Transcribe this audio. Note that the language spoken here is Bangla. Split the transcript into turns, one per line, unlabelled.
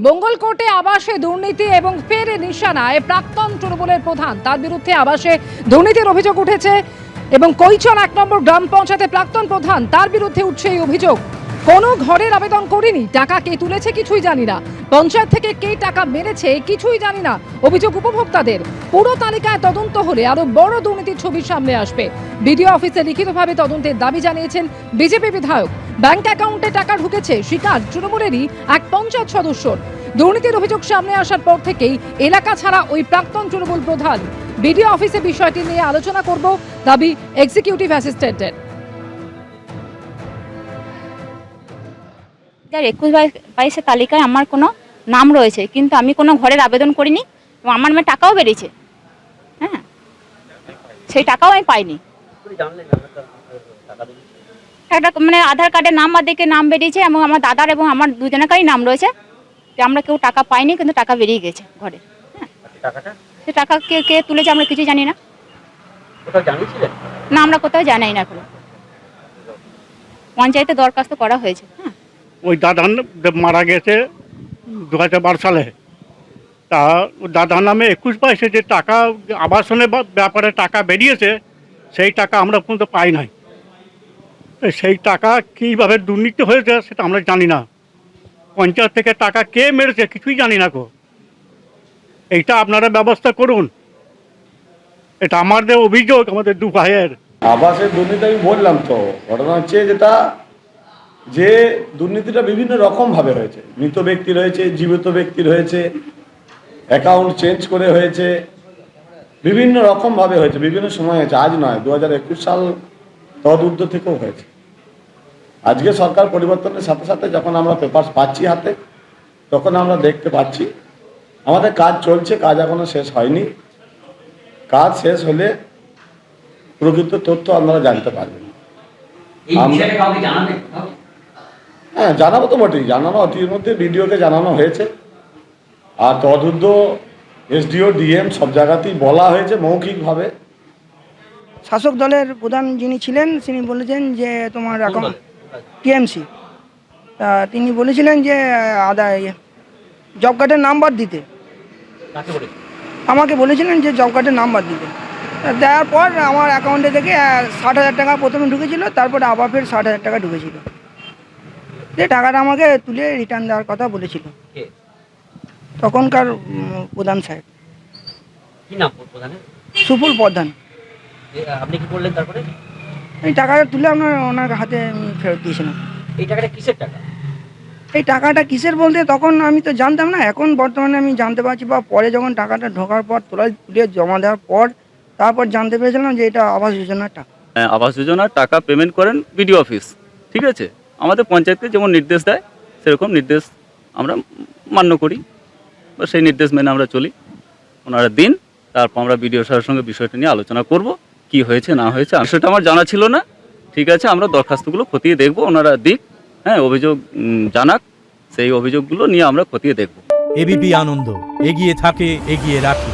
মঙ্গলকোটে আবাসে দুর্নীতি এবং ফের নিশানায় প্রাক্তন তৃণমূলের প্রধান, তার বিরুদ্ধে আবাসে দুর্নীতির অভিযোগ উঠেছে এবং কৈচল 1 নম্বর গ্রাম পঞ্চায়েতের প্রাক্তন প্রধান, তার বিরুদ্ধে উঠছে এই অভিযোগ। কোনো ঘরের আবেদন করিনি, টাকা কে তুলেছে কিছুই জানি না, পঞ্চায়েত থেকে কে টাকা মেরেছে কিছুই জানি না, অভিযোগ উপভোক্তাদের। পুরো তালিকায় তদন্ত হলে আরো বড় দুর্নীতির ছবি সামনে আসবে। বিডিও অফিসে লিখিতভাবে তদন্তের দাবি জানিয়েছেন বিজেপি বিধায়ক। ব্যাংক অ্যাকাউন্টে টাকা ঢুকেছে স্বীকার তৃণমূলেরই এক পঞ্চায়েত সদস্যর। দুর্নীতির অভিযোগ সামনে আসার পর থেকেই এলাকা ছাড়া ওই প্রাক্তন তৃণমূল প্রধান। বিডিও অফিসে বিষয়টি নিয়ে আলোচনা করব, দাবি এক্সিকিউটিভ অ্যাসিস্ট্যান্টের।
2021-22 তালিকায় আমার কোনো নাম রয়েছে, কিন্তু আমি কোনো ঘরের আবেদন করিনি এবং আমার নামে টাকাও বেরিয়েছে। হ্যাঁ, সেই টাকাও আমি পাইনি। একটা মানে আধার কার্ডের নাম্বার দেখে নাম বেরিয়েছে এবং আমার দাদার এবং আমার দুজনেরই নাম রয়েছে যে আমরা কেউ টাকা পাইনি, কিন্তু টাকা বেরিয়ে গেছে ঘরে। হ্যাঁ, সে টাকা কে কে তুলেছে আমরা কিছু জানি না। না, আমরা কোথাও জানাই না, এখন পঞ্চায়েতে দরখাস্ত করা হয়েছে। হ্যাঁ,
ওই দাদা মারা গেছে 2012 সালে। তা দাদার নামে 21-22 যে টাকা আবাসনের ব্যাপারে টাকা বেরিয়েছে, সেই টাকা আমরা পর্যন্ত পাই নাই। সেই টাকা কীভাবে দুর্নীতি হয়েছে সেটা আমরা জানি না। পঞ্চায়েত থেকে টাকা কে মেরেছে কিছুই জানি না গো। এইটা আপনারা ব্যবস্থা করুন। এটা আমাদের অভিযোগ, আমাদের দু ভাইয়ের।
আবাসের দুর্নীতি আমি বললাম তো, ঘটনা হচ্ছে যেটা যে দুর্নীতিটা বিভিন্ন রকমভাবে হয়েছে। মৃত ব্যক্তি রয়েছে, জীবিত ব্যক্তি রয়েছে, অ্যাকাউন্ট চেঞ্জ করে হয়েছে, বিভিন্ন রকমভাবে হয়েছে, বিভিন্ন সময় হয়েছে। আজ নয়, 2021 সাল তদূর্ধ্ব থেকেও হয়েছে। আজকে সরকার পরিবর্তনের সাথে সাথে যখন আমরা পেপার পাচ্ছি হাতে, তখন আমরা দেখতে পাচ্ছি আমাদের কাজ চলছে, কাজ এখনো শেষ হয়নি। কাজ শেষ হলে প্রকৃত তথ্য আপনারা জানতে পারবেন। হ্যাঁ, জানাবো তো বটেই, জানানো অতির মধ্যে বিডিওকে জানানো হয়েছে, আর তদূর্ধ্ব এসডিও ডিএম সব জায়গাতেই বলা হয়েছে মৌখিকভাবে।
শাসক দলের প্রধান যিনি ছিলেন তিনি বলেছেন যে তোমার অ্যাকাউন্ট টিএমসি, তিনি বলেছিলেন যে জব কার্ডের নাম্বার দিতে, আমাকে বলেছিলেন যে জব কার্ডের নাম্বার দিতে। দেওয়ার পর আমার অ্যাকাউন্টে থেকে 60,000 টাকা প্রথমে ঢুকেছিল, তারপরে আবার ফের 60,000 টাকা ঢুকেছিল। যে টাকাটা আমাকে তুলে রিটার্ন দেওয়ার কথা বলেছিল তখনকার প্রধান সাহেব।
কি নাম প্রধানের?
সুফল প্রধান।
আপনি কি করলেন তারপরে?
এই টাকাটা তুলে ওনার হাতে আমি ফেরত দিয়েছিলাম।
এই টাকাটা কিসের টাকা?
এই টাকাটা কিসের বলতে তখন আমি তো জানতাম না, এখন বর্তমানে আমি জানতে পারছি, বা পরে যখন টাকাটা ঢোকার পর তুলে জমা দেওয়ার পর তারপর জানতে পেরেছিলাম যে এটা আবাস যোজনার টাকা।
আবাস যোজনার টাকা পেমেন্ট করেন বিডিও অফিস, ঠিক আছে। আমাদের পঞ্চায়েতকে যেমন নির্দেশ দেয় সেরকম নির্দেশ আমরা মান্য করি, বা সেই নির্দেশ মেনে আমরা চলি। ওনারা দিন, তারপর আমরা বিডিও সাহেবের সঙ্গে বিষয়টা নিয়ে আলোচনা করব, কি হয়েছে না হয়েছে। সেটা আমার জানা ছিল না, ঠিক আছে। আমরা দরখাস্তগুলো খতিয়ে দেখব, ওনারা দিক, হ্যাঁ, অভিযোগ জানাক, সেই অভিযোগগুলো নিয়ে আমরা খতিয়ে দেখব।
এবিপি আনন্দ, এগিয়ে থাকে, এগিয়ে রাখে।